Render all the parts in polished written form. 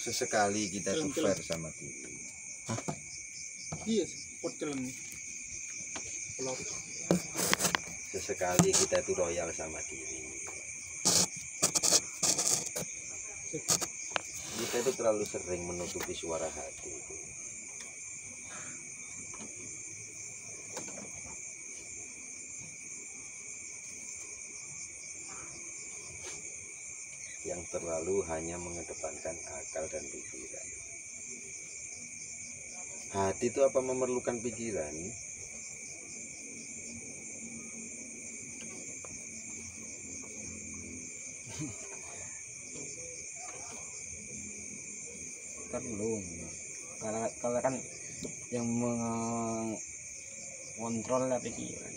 Sesekali kita tuh fair sama diri. Iya, pocel. Sesekali kita tuh royal sama diri. Kita itu terlalu sering menutupi suara hati itu. Yang terlalu hanya mengedepankan akal dan pikiran. Hati itu apa memerlukan pikiran? Perlu. Kalau kan yang mengontrol pikiran.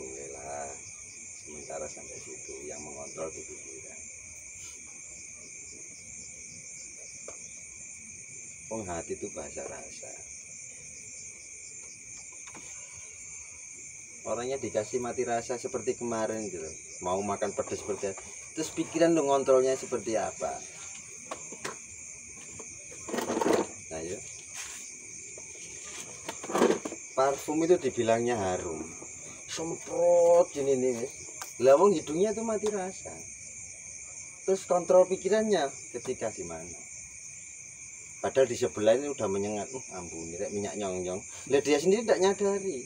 Bolehlah. Sementara sampai situ yang mengontrol di pikiran. Hati itu bahasa rasa. Orangnya dikasih mati rasa seperti kemarin gitu. Mau makan pedas seperti apa. Terus pikiran lo ngontrolnya seperti apa? Nah ya. Parfum itu dibilangnya harum. Semprot gini nih. Lawang hidungnya tuh mati rasa. Terus kontrol pikirannya ketika gimana? Padahal di sebelah ini udah menyengat, ampun, rek minyak nyong-nyong. Lah dia sendiri tidak nyadari,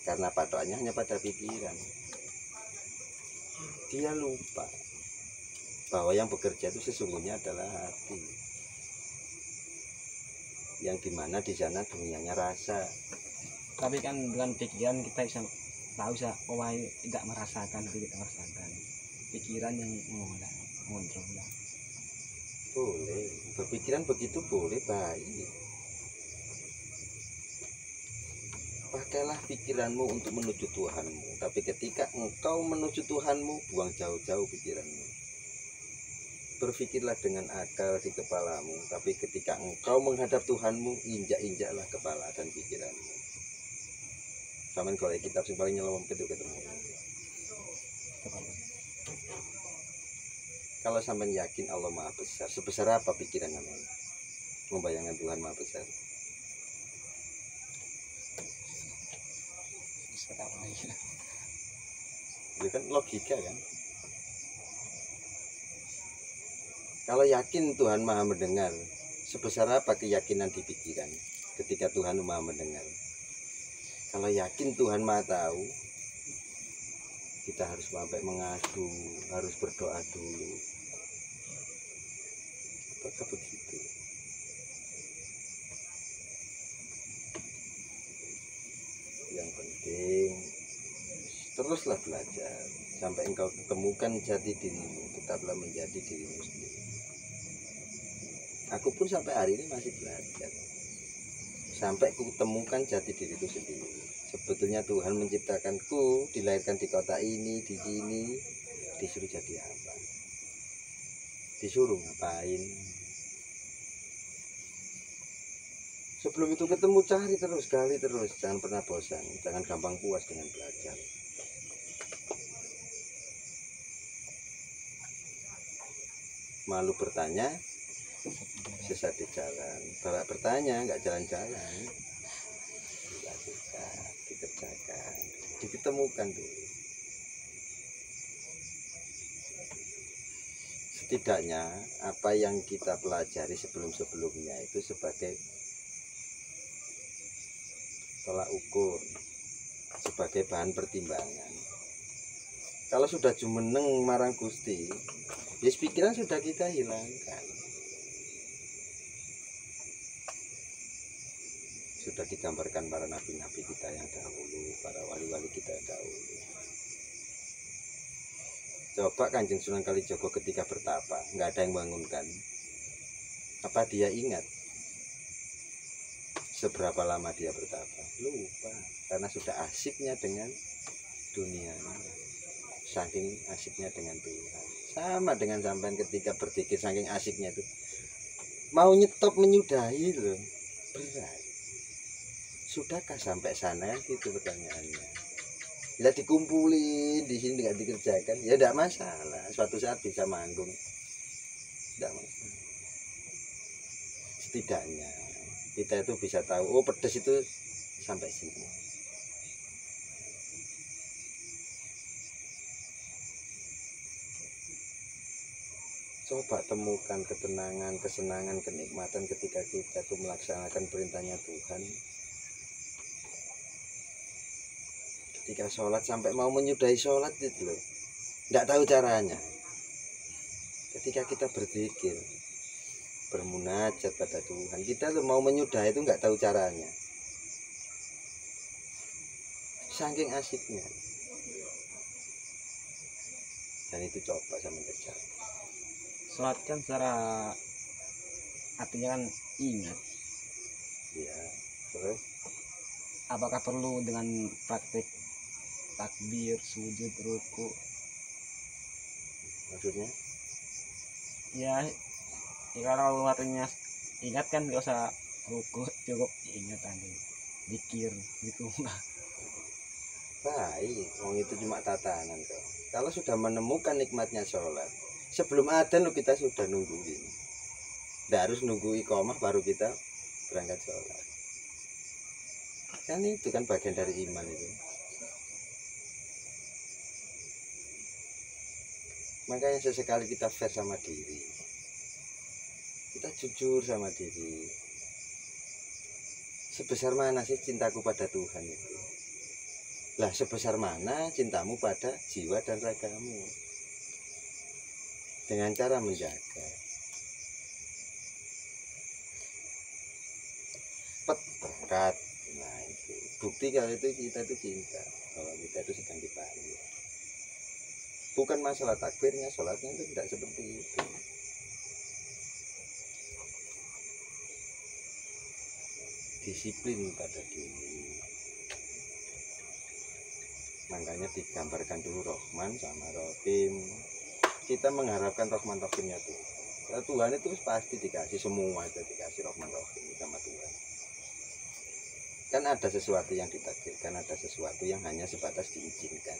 karena patokannya hanya pada pikiran. Dia lupa bahwa yang bekerja itu sesungguhnya adalah hati, yang dimana di sana dunianya rasa. Tapi kan dengan pikiran kita bisa tahu tidak merasakan, tidak merasakan. Pikiran yang mengontrol. Boleh, berpikiran begitu boleh, baik. Pakailah pikiranmu untuk menuju Tuhanmu. Tapi ketika engkau menuju Tuhanmu, buang jauh-jauh pikiranmu. Berpikirlah dengan akal di kepalamu. Tapi ketika engkau menghadap Tuhanmu, injak-injaklah kepala dan pikiranmu. Sama kalau kitab yang paling nyelam itu ketemu. Kalau sampai yakin Allah Maha Besar, sebesar apa pikiran namanya? Membayangkan Tuhan Maha Besar. Itu kan logika kan? Kalau yakin Tuhan Maha mendengar, sebesar apa keyakinan di pikiran ketika Tuhan Maha mendengar? Kalau yakin Tuhan Maha tahu, kita harus sampai mengadu, harus berdoa dulu. Apakah begitu? Yang penting teruslah belajar sampai engkau temukan jati dirimu. Tetaplah menjadi dirimu sendiri. Aku pun sampai hari ini masih belajar sampai ku temukan jati diriku sendiri. Sebetulnya Tuhan menciptakanku, dilahirkan di kota ini, di sini, disuruh jadi apa? Disuruh ngapain? Sebelum itu ketemu cari terus, gali terus, jangan pernah bosan, jangan gampang puas dengan belajar. Malu bertanya, sesat di jalan. Balak bertanya, nggak jalan-jalan. Dilakukan, dikerjakan, diketemukan dulu. Setidaknya apa yang kita pelajari sebelum-sebelumnya itu sebagai tolak ukur, sebagai bahan pertimbangan. Kalau sudah jumeneng marang Gusti, yes, pikiran sudah kita hilangkan. Sudah digambarkan para nabi-nabi kita yang dahulu, para wali-wali kita yang dahulu. Coba Kanjeng Sunan Kalijaga ketika bertapa, nggak ada yang bangunkan. Apa dia ingat seberapa lama dia bertapa? Lupa, karena sudah asiknya dengan dunia, saking asiknya dengan Tuhan. Sama dengan sampean ketika berzikir, saking asiknya itu mau nyetop menyudahi loh, berat. Sudahkah sampai sana? Gitu pertanyaannya. Bila dikumpulin di sini nggak dikerjakan, ya tidak masalah. Suatu saat bisa manggung. tidak masalah. Setidaknya kita itu bisa tahu, oh pedas itu sampai sini. Coba temukan ketenangan, kesenangan, kenikmatan ketika kita tuh melaksanakan perintahnya Tuhan. Ketika sholat sampai mau menyudahi sholat gitu loh, tidak tahu caranya. Ketika kita berzikir, bermunajat pada Tuhan, kita tuh mau menyudahi itu nggak tahu caranya. Saking asiknya. Dan itu coba sama kerja. Sholat kan secara artinya kan ingat. Ya, terus Apakah perlu dengan praktek takbir, sujud, ruku? maksudnya? Ya, kalau artinya ingat kan gak usah ruku, cukup ingat tadi. Zikir gitu. Baik, wong itu cuma tatanan kok. Kalau sudah menemukan nikmatnya sholat, sebelum adzan lo kita sudah nungguin. Tidak harus nunggu iqamah baru kita berangkat sholat. Kan itu kan bagian dari iman itu. Makanya sesekali kita fair sama diri. Kita jujur sama diri. Sebesar mana sih cintaku pada Tuhan itu? Lah sebesar mana cintamu pada jiwa dan ragamu? Dengan cara menjaga. Pekat. Nah itu bukti kalau itu kita itu cinta, kalau kita itu sedang dipanggil. Bukan masalah takbirnya, sholatnya itu tidak seperti itu. Disiplin pada diri. Makanya digambarkan dulu Rahman sama Rahim. Kita mengharapkan Rahman Rahimnya Tuhan. Karena Tuhan itu pasti dikasih semua, itu dikasih Rahman Rahim sama Tuhan. Kan ada sesuatu yang ditakdirkan, ada sesuatu yang hanya sebatas diizinkan.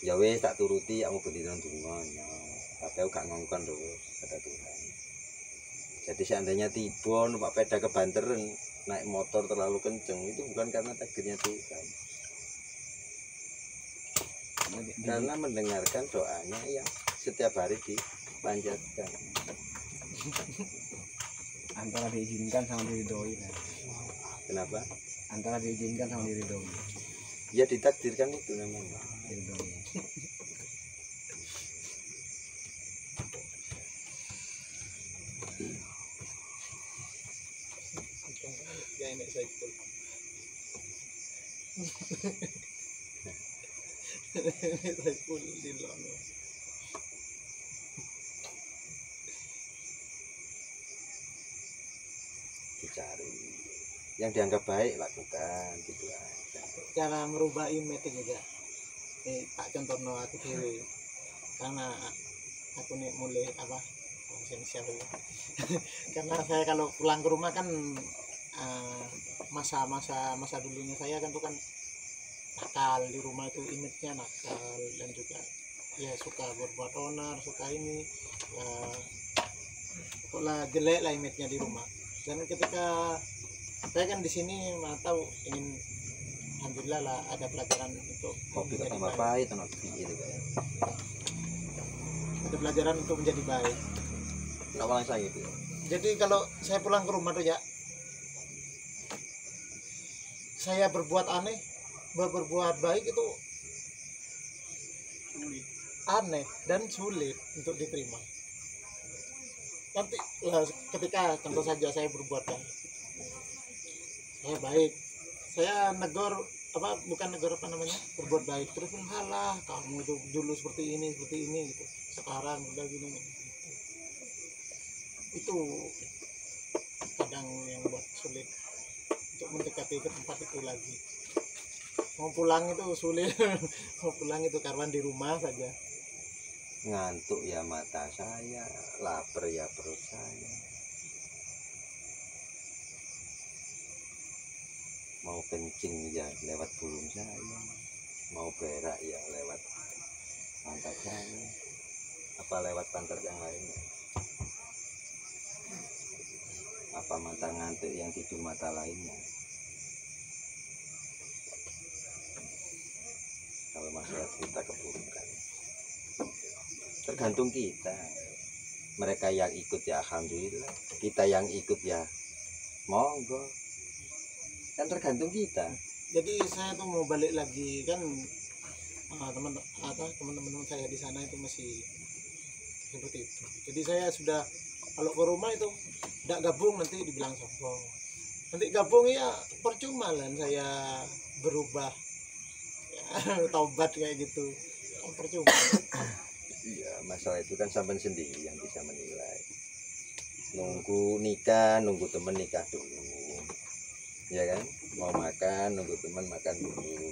Ya wes tak turuti, aku berdiri tunggu, tapi aku gak ngongkon loh kata Tuhan. Jadi seandainya tiba numpak peda kebanteran, naik motor terlalu kenceng, itu bukan karena takdirnya Tuhan. Karena mendengarkan doanya yang setiap hari dipanjatkan. Antara diizinkan sama diridhoi kan. Kenapa? Antara diizinkan sama diridhoi. Ya ditakdirkan itu namanya. Diridhoi. Ya enak Saiful. Enak Saiful di lono. Dicari yang dianggap baik lakukan gitu aja. Cara merubah image juga. Tak contohno aku dewe. Karena aku nih mulai apa? Siapa ya? Karena saya kalau pulang ke rumah kan masa dulunya saya kan tuh kan nakal di rumah, itu image-nya nakal dan juga ya suka berbuat onar, suka ini ya, pokoknya jelek lah image-nya di rumah. Dan ketika saya kan di sini mau tahu ingin, alhamdulillah lah ada pelajaran untuk Kopi menjadi tambah baik. pahit atau gitu kayak. Ada pelajaran untuk menjadi baik. Nggak paling saya gitu. Jadi kalau saya pulang ke rumah tuh ya, saya berbuat aneh, berbuat baik itu aneh dan sulit untuk diterima. Nanti lah ketika contoh saja saya berbuat baik, saya baik, saya negor apa bukan negor apa namanya berbuat baik terus halah kamu itu dulu seperti ini gitu, sekarang udah gini. Itu kadang yang buat sulit untuk mendekati ke tempat itu lagi. Mau pulang itu sulit. Mau pulang itu karena di rumah saja. Ngantuk ya mata saya, lapar ya perut saya. Mau kencing ya lewat bulung saya, mau berak ya lewat pantat saya, apa lewat pantat yang lainnya. apa mata ngantuk yang tidur mata lainnya. Kalau masalah cerita keburukan tergantung kita. Mereka yang ikut ya alhamdulillah, kita yang ikut ya monggo, kan tergantung kita. Jadi saya tuh mau balik lagi kan, teman-teman saya di sana itu masih seperti itu. Jadi saya sudah kalau ke rumah itu tidak gabung nanti dibilang sombong. Nanti gabung ya percuma lah saya berubah ya, taubat kayak gitu kan percuma. Iya, masalah itu kan sampean sendiri yang bisa menilai. Nunggu nikah, nunggu temen nikah dulu, ya kan? Mau makan, nunggu temen makan dulu.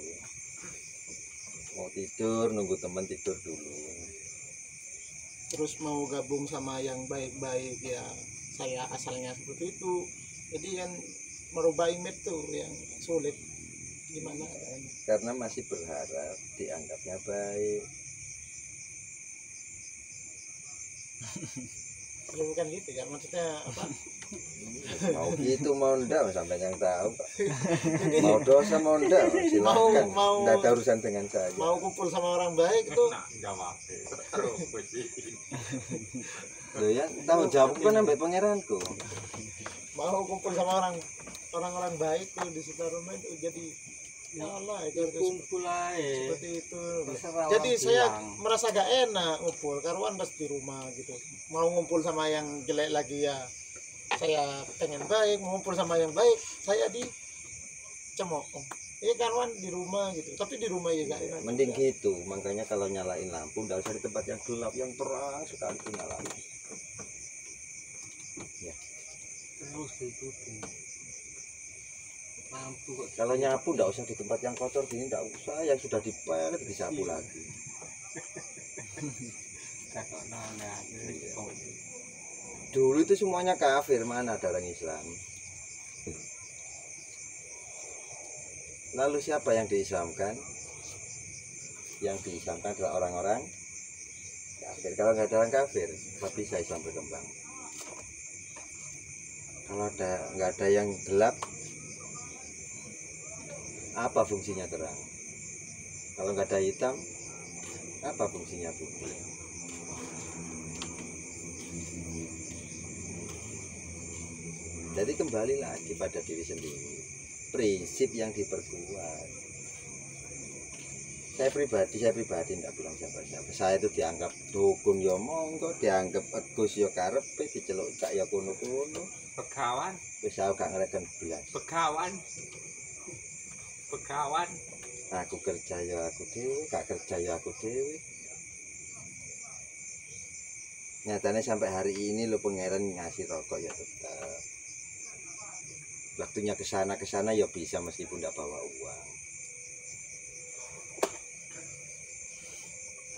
Mau tidur, nunggu temen tidur dulu. Terus mau gabung sama yang baik-baik ya saya asalnya seperti itu. Jadi kan merubah image tuh yang sulit. Gimana? Karena masih berharap dianggapnya baik. Ya bukan gitu ya, maksudnya apa? Mau gitu mau ndak sampai yang tahu. Mau dosa mau ndak silakan. Nggak ada urusan dengan saya. Mau kumpul sama orang baik itu Loh ya, tahu jawab kan sampai pangeranku. mau kumpul sama orang-orang baik tuh di sekitar rumah itu jadi ya Allah itu kumpul aja seperti itu. Jadi saya merasa gak enak ngumpul karuan pas di rumah gitu. Mau ngumpul sama yang jelek lagi ya saya pengen baik, mau ngumpul sama yang baik saya dicemooh. Ini karuan di rumah gitu, tapi di rumah ya gak enak. Mending gitu, makanya kalau nyalain lampu nggak usah di tempat yang gelap, yang terang sekali itu nyalain. Ya. terus diikuti lampu kok. Kalau nyapu nggak usah di tempat yang kotor gini, nggak usah, yang sudah dipel disapu lagi. Dulu itu semuanya kafir, mana ada orang Islam. Lalu siapa yang diislamkan? Yang diislamkan adalah orang-orang kafir. Kalau nggak ada orang kafir, nggak bisa Islam berkembang. Kalau nggak ada yang gelap, apa fungsinya terang? Kalau nggak ada hitam, apa fungsinya putih? Jadi kembali lagi pada diri sendiri, prinsip yang diperkuat. Saya pribadi nggak bilang siapa-siapa. Saya itu dianggap dukun ya monggo, dianggap agus ya karepe, diceluk cak ya kuno-kuno. Begawan, Wis aku gak ngereken belas. begawan. Aku kerja ya aku dhewe, gak kerja ya aku dhewe. Nyatanya sampai hari ini lo pangeran ngasih rokok ya tetap. Waktunya kesana ya bisa meskipun tidak bawa uang.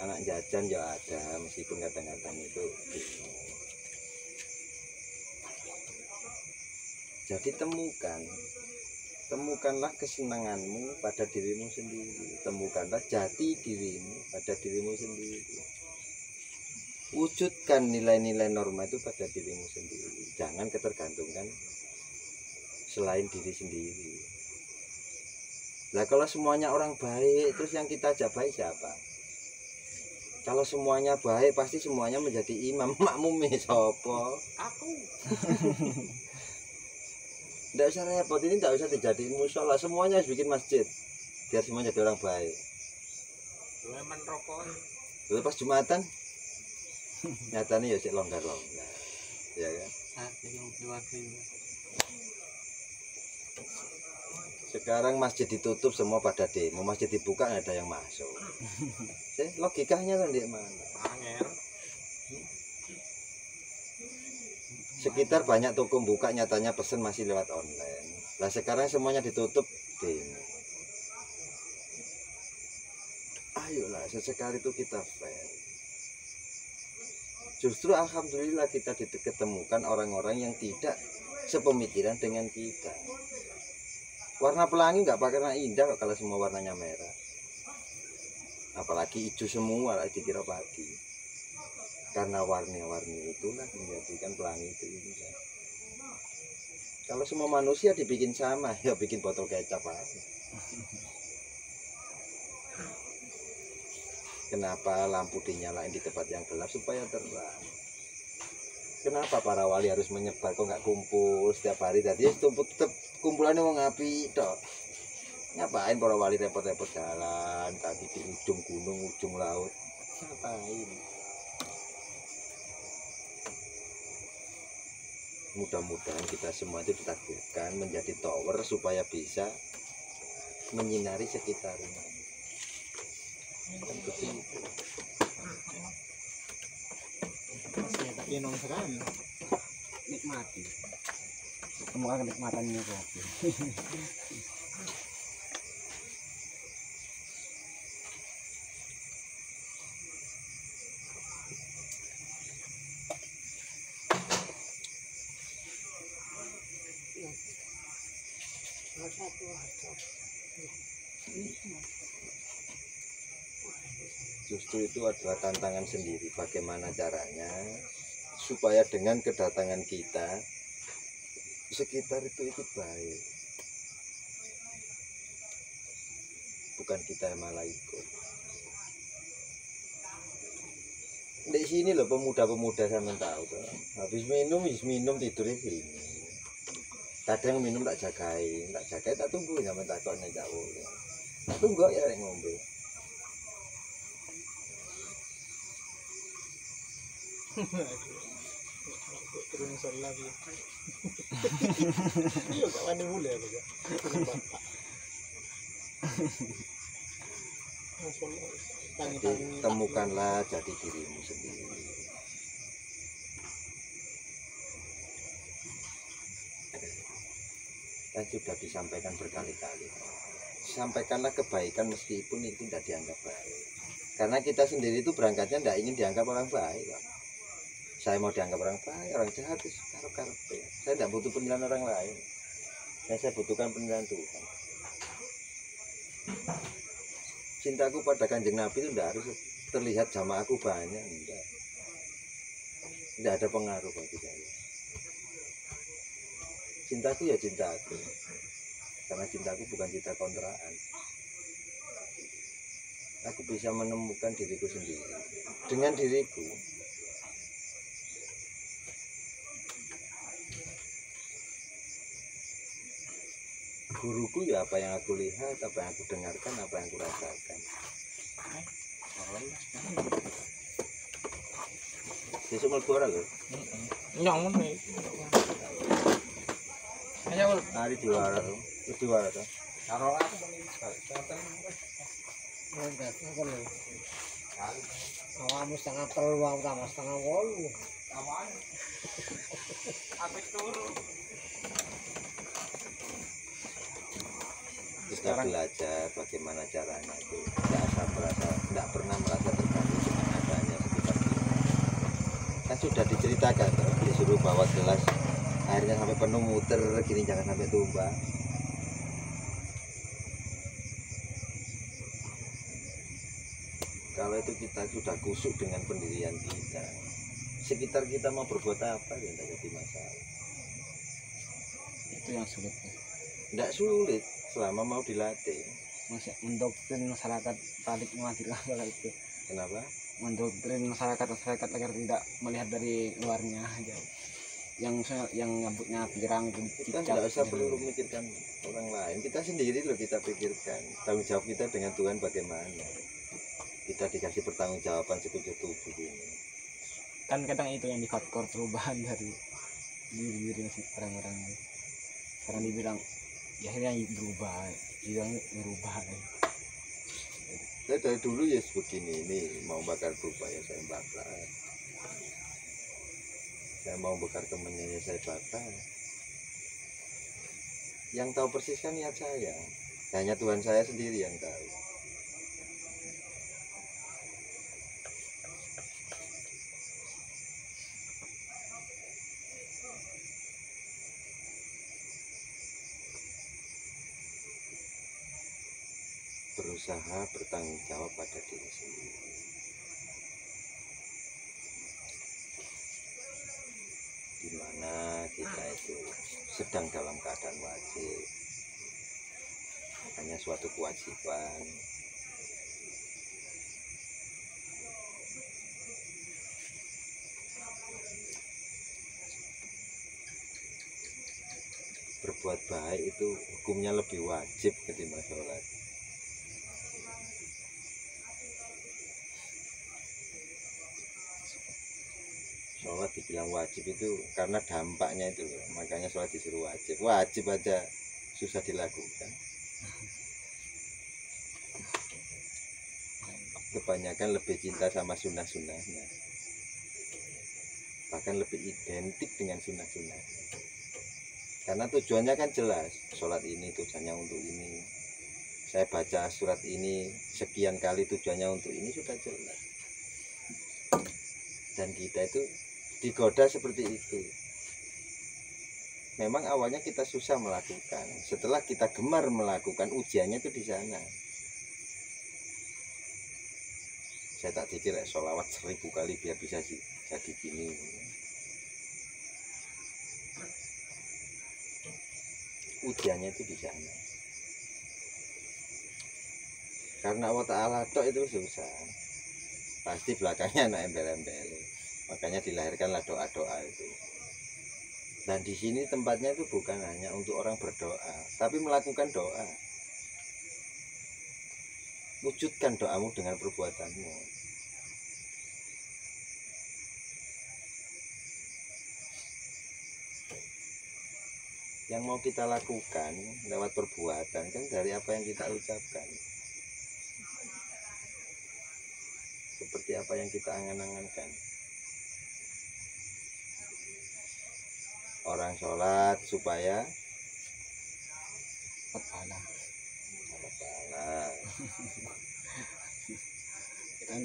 Anak jajan ya ada meskipun kadang-kadang itu bingung. Jadi temukanlah kesenanganmu pada dirimu sendiri. Temukanlah jati dirimu pada dirimu sendiri. Wujudkan nilai-nilai norma itu pada dirimu sendiri. Jangan ketergantungan selain diri sendiri. Nah kalau semuanya orang baik, terus yang kita ajak baik siapa? Kalau semuanya baik, pasti semuanya menjadi imam. Makmum sopo? Aku. Nggak usah repot, ini nggak usah dijadiin musola. Semuanya harus bikin masjid biar semuanya jadi orang baik. Leman rokok. Lalu pas Jumatan nyatanya ya sih longgar-longgar, ya kan? Sekarang masjid ditutup semua pada demo, masjid dibuka nggak ada yang masuk. Logikanya kan di mana? Angel. Sekitar banyak toko buka, nyatanya pesen masih lewat online. Lah sekarang semuanya ditutup demo. Ayolah sesekali itu kita fair. Justru alhamdulillah kita diketemukan orang-orang yang tidak sepemikiran dengan kita. Warna pelangi nggak pakai warna indah kalau semua warnanya merah. Apalagi hijau semua lah dikira pagi. Karena warna-warni itulah menjadikan pelangi itu indah. Kalau semua manusia dibikin sama, ya bikin botol kecap aja. Kenapa lampu dinyalain di tempat yang gelap? Supaya terang. Kenapa para wali harus menyebar? Kok nggak kumpul setiap hari? Tadi tetap kumpulannya mau ngapi toh. Ngapain para wali repot-repot jalan kaki di ujung gunung, ujung laut? Ngapain? Mudah-mudahan kita semua itu ditakdirkan menjadi tower supaya bisa menyinari sekitarnya. Kan begitu. Masih tak minum sekali. Nikmati. Semoga kenikmatannya kopi. Justru itu adalah tantangan sendiri. Bagaimana caranya supaya dengan kedatangan kita sekitar itu ikut baik. Bukan kita yang malah ikut. Di sini loh pemuda-pemuda saya tahu tuh. Habis minum tidur di sini. Kadang minum tak jagai tak tunggu sama takutnya jauh. Tak tunggu ya yang ngombe. Turun sholat lagi. Iya gak wani boleh aku ya. Jadi temukanlah jati dirimu sendiri. Dan sudah disampaikan berkali-kali. Sampaikanlah kebaikan meskipun itu tidak dianggap baik. Karena kita sendiri itu berangkatnya tidak ingin dianggap orang baik. Saya mau dianggap orang baik, orang jahat, karep-karep. Saya tidak butuh penilaian orang lain. Yang saya butuhkan penilaian Tuhan. Cintaku pada Kanjeng Nabi itu tidak harus terlihat jamaahku banyak, enggak. Tidak ada pengaruh bagi saya. Cintaku ya cintaku. Karena cintaku bukan cinta kontraan. Aku bisa menemukan diriku sendiri. Dengan diriku. Guruku ya apa yang aku lihat, apa yang aku dengarkan, apa yang aku rasakan. Besok mau keluar lho. Nyong nih. Ayo, Hari diwara tuh. karo aku mending sampean. Awamu setengah telu, aku tambah setengah wolu. Kawan. Aku turu. Kita belajar bagaimana caranya itu. Tidak pernah merasa terganggu dengan adanya sekitar kita. Kan sudah diceritakan tuh, disuruh bawa gelas airnya sampai penuh muter gini, jangan sampai tumpah. Kalau itu kita sudah kusuk dengan pendirian kita, sekitar kita mau berbuat apa ya tidak jadi masalah. Itu yang sulit. Tidak sulit selama mau dilatih. Masih mendoktrin masyarakat balik mengakhiri itu. Kenapa? Mendoktrin masyarakat agar tidak melihat dari luarnya aja. Yang nyambutnya pirang Kita tidak usah perlu memikirkan orang lain. Kita sendiri loh kita pikirkan. Tanggung jawab kita dengan Tuhan bagaimana. Kita dikasih pertanggungjawaban sekujur tubuh ini. Kan kadang itu yang difaktor perubahan dari diri orang-orang. Karena dibilang ya akhirnya berubah, bilangnya berubah. Saya dari dulu ya begini, ini mau bakar berubah ya saya bakar. Saya mau bakar temennya ya saya bakar. Yang tahu persis kan niat saya. Hanya Tuhan saya sendiri yang tahu. Berusaha bertanggung jawab pada diri sendiri. Dimana kita itu sedang dalam keadaan wajib, hanya suatu kewajiban. Berbuat baik itu hukumnya lebih wajib ketimbang sholat. Sholat dibilang wajib itu karena dampaknya itu, makanya sholat disuruh wajib. Wajib aja susah dilakukan. Kebanyakan lebih cinta sama sunnah-sunnahnya, bahkan lebih identik dengan sunnah-sunnah. Karena tujuannya kan jelas, sholat ini tujuannya untuk ini, saya baca surat ini sekian kali tujuannya untuk ini, sudah jelas. Dan kita itu digoda seperti itu. Memang awalnya kita susah melakukan, setelah kita gemar melakukan, ujiannya itu di sana. Saya tak pikir sholawat 1000 kali biar bisa jadi gini. Ujiannya itu di sana. Karena Allah Ta'ala tok itu susah, pasti belakangnya anak embel-embel. Makanya dilahirkanlah doa-doa itu. Dan di sini tempatnya itu bukan hanya untuk orang berdoa, tapi melakukan doa. Wujudkan doamu dengan perbuatanmu. Yang mau kita lakukan lewat perbuatan kan dari apa yang kita ucapkan, seperti apa yang kita angan-angankan. Orang sholat supaya Pahala.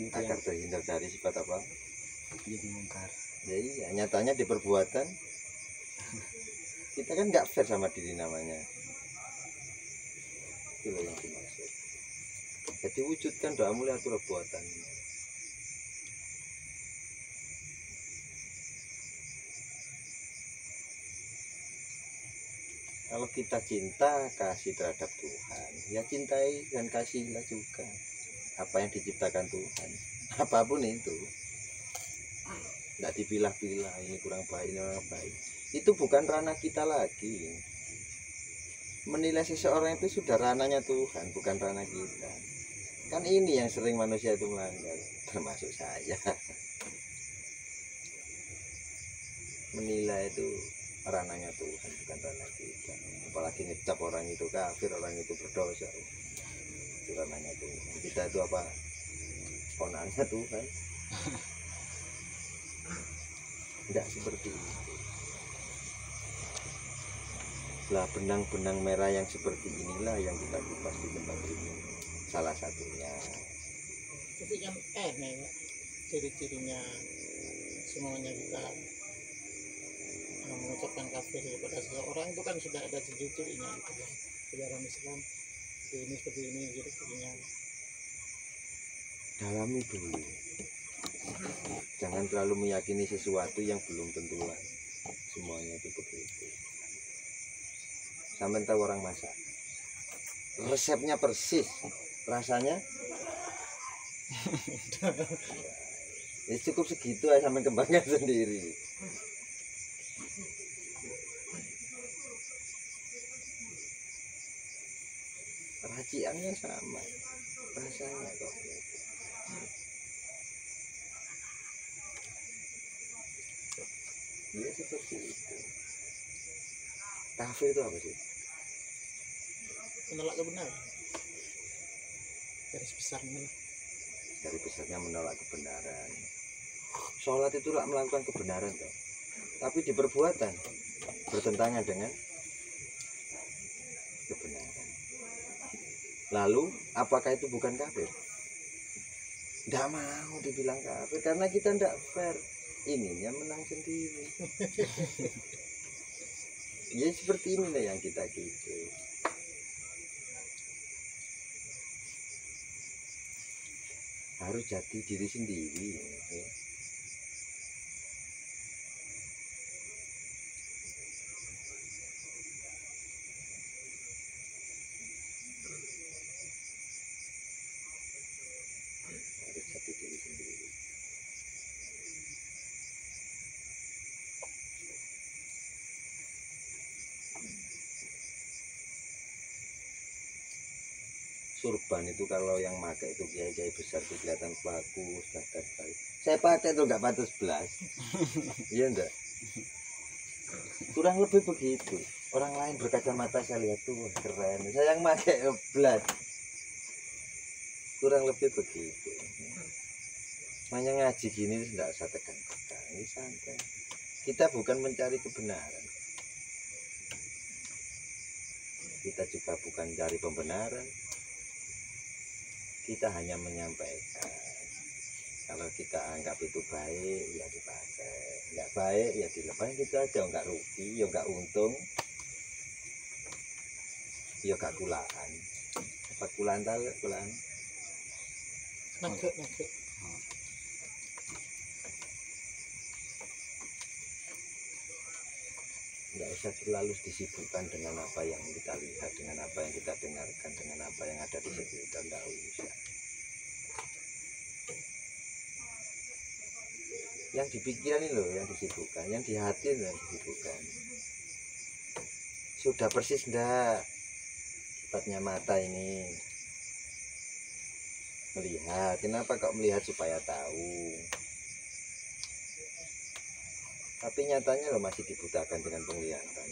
agar terhindar dari sifat apa? Jadi mungkar. Jadi ya, nyatanya di perbuatan kita kan nggak fair sama diri namanya. Itu yang dimaksud. Jadi wujudkan doamu lewat perbuatan. Kalau kita cinta kasih terhadap Tuhan, ya cintai dan kasihlah juga apa yang diciptakan Tuhan, apapun itu. Tidak dipilah-pilah, ini kurang baik, ini kurang baik. Itu bukan ranah kita lagi. Menilai seseorang itu sudah ranahnya Tuhan, bukan ranah kita. Kan ini yang sering manusia itu melanggar, termasuk saya. Menilai itu ranahnya Tuhan, bukan ranah kita. Apalagi ngecap orang itu kafir, orang itu berdosa, itu ranahnya Tuhan. Kita itu apa? Ponakannya Tuhan. Tidak seperti itu. Lah benang-benang merah yang seperti inilah yang kita kupas di tempat ini. Salah satunya. Itu yang aneh, ciri-cirinya semuanya kita mengucapkan kafir kepada seseorang itu kan sudah ada ciri-cirinya gitu ya. Ajaran Islam seperti ini ciri-cirinya. Dalami dulu. Jangan terlalu meyakini sesuatu yang belum tentulah semuanya itu begitu. Sampai tahu orang masak, resepnya persis, rasanya ya cukup segitu aja, sampai kembangkan sendiri. Raciannya sama, rasanya kok. Dia seperti itu. Kafir itu apa sih? Menolak kebenaran. Garis besarnya. Dari besarnya menolak kebenaran. Sholat itu lah melakukan kebenaran toh. Tapi di perbuatan bertentangan dengan kebenaran. Lalu apakah itu bukan kafir? Tidak mau dibilang kafir karena kita tidak fair. Ininya menang sendiri. Ya seperti inilah yang kita gitu. Harus jadi diri sendiri ya. turban itu kalau yang pakai itu kiai-kiai besar itu kelihatan bagus, gagah sekali. Saya pakai tuh nggak pantas belas. Iya enggak? Kurang lebih begitu. Orang lain berkacamata saya lihat tuh wah, keren. Saya yang pakai belas. Kurang lebih begitu. Makanya ngaji gini tidak usah tegang-tegang. Ini santai. Kita bukan mencari kebenaran. Kita juga bukan cari pembenaran. Kita hanya menyampaikan. Kalau kita anggap itu baik, ya dipakai. Enggak baik, ya dilepas gitu aja. Enggak rugi, ya enggak untung. Ya enggak kulaan. Apa kulaan tahu? Kulaan. Nugget. Enggak usah terlalu disibukkan dengan apa yang kita lihat, dengan apa yang kita dengarkan, dengan apa yang ada di sekitar. Enggak usah. Yang di pikiran ini loh yang disibukkan, yang di hati yang disibukkan. Sudah persis enggak tepatnya mata ini melihat? Kenapa kok melihat? Supaya tahu. Tapi nyatanya lo masih dibutakan dengan penglihatan.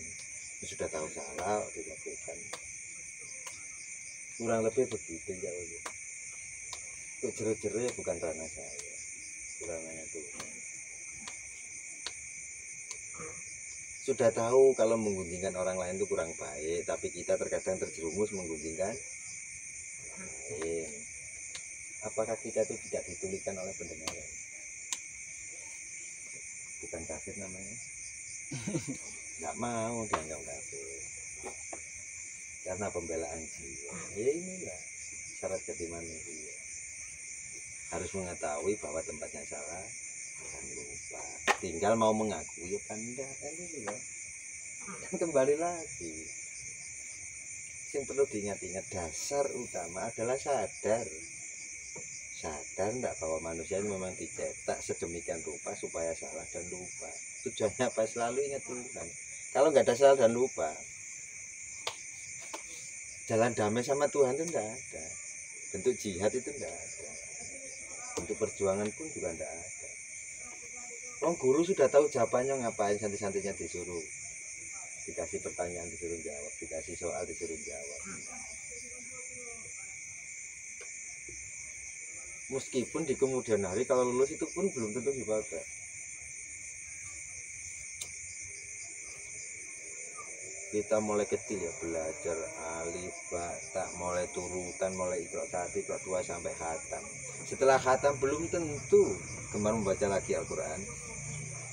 Sudah tahu salah dilakukan. Kurang lebih begitu ya Allah. Itu jeru-jeru ya bukan ranah saya, ranahnya Tuhan. Sudah tahu kalau menggunjingkan orang lain itu kurang baik, tapi kita terkadang terjerumus menggunjingkan lain. Apakah kita itu tidak ditulikan oleh pendengaran? Bukan kafir namanya. Nggak mau dianggap kafir karena pembelaan jiwa. Ya inilah syarat keimanusiaan. Harus mengetahui bahwa tempatnya salah dan lupa. Tinggal mau mengakui ya pandai kan itu loh. Kan kembali lagi. Yang perlu diingat-ingat dasar utama adalah sadar. Sadar enggak bahwa manusia ini memang dicetak sedemikian rupa supaya salah dan lupa. Tujuannya apa? Selalu ingat Tuhan. Kalau nggak ada salah dan lupa, jalan damai sama Tuhan itu enggak ada. Bentuk jihad itu enggak ada. Bentuk perjuangan pun juga enggak ada. Guru sudah tahu jawabannya, ngapain santai-santainya disuruh dikasih pertanyaan disuruh jawab, dikasih soal disuruh jawab. Meskipun di kemudian hari kalau lulus itu pun belum tentu dipakai. Kita mulai kecil ya belajar alif, ba, ta, mulai turutan, mulai iqra 1, iqra 2 sampai khatam. Setelah khatam belum tentu gemar membaca lagi Al-Quran.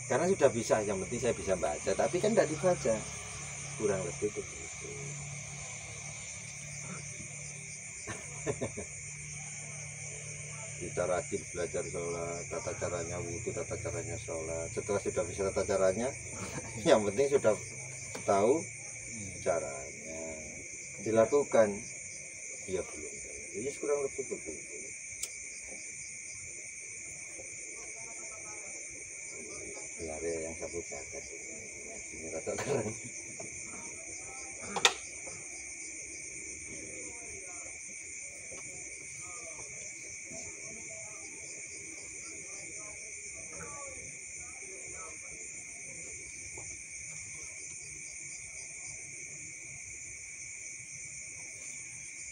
Karena sudah bisa, yang penting saya bisa baca, tapi kan tidak dibaca. Kurang lebih begitu. Kita rajin belajar sholat, tata caranya wudhu, tata caranya sholat. Setelah sudah bisa tata caranya, yang penting sudah tahu caranya, dilakukan. Ya belum. Ini kurang lebih begitu. Lari yang sapu jagat ini rata keren.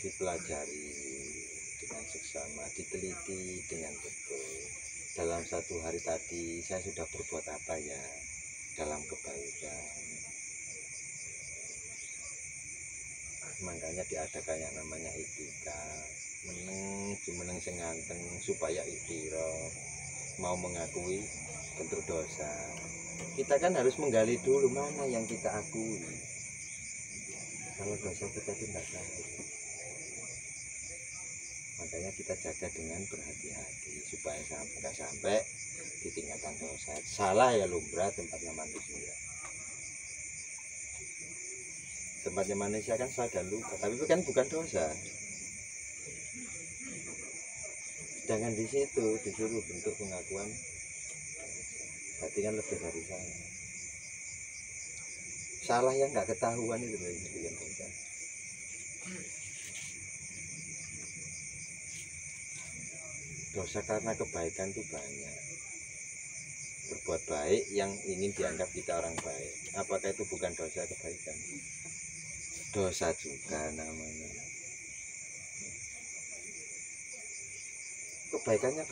Dipelajari dengan seksama, diteliti dengan betul. Dalam satu hari tadi saya sudah berbuat apa ya dalam kebaikan. Makanya diadakan yang namanya itikaf, meneng sing nganteng supaya ikhtiraf, mau mengakui bentuk dosa. Kita kan harus menggali dulu mana yang kita akui. Kalau dosa kita tidak tahu. Makanya kita jaga dengan berhati-hati supaya nggak sampai di tingkatan dosa. Salah ya lumrah tempatnya manusia. Tempatnya manusia kan salah dan lupa, tapi itu kan bukan dosa. Sedangkan di situ disuruh bentuk pengakuan, berarti kan lebih dari salah. Salah yang nggak ketahuan itu yang dosa. Dosa karena kebaikan itu banyak. Berbuat baik yang ingin dianggap kita orang baik, apakah itu bukan dosa kebaikan? Dosa juga namanya. Kebaikannya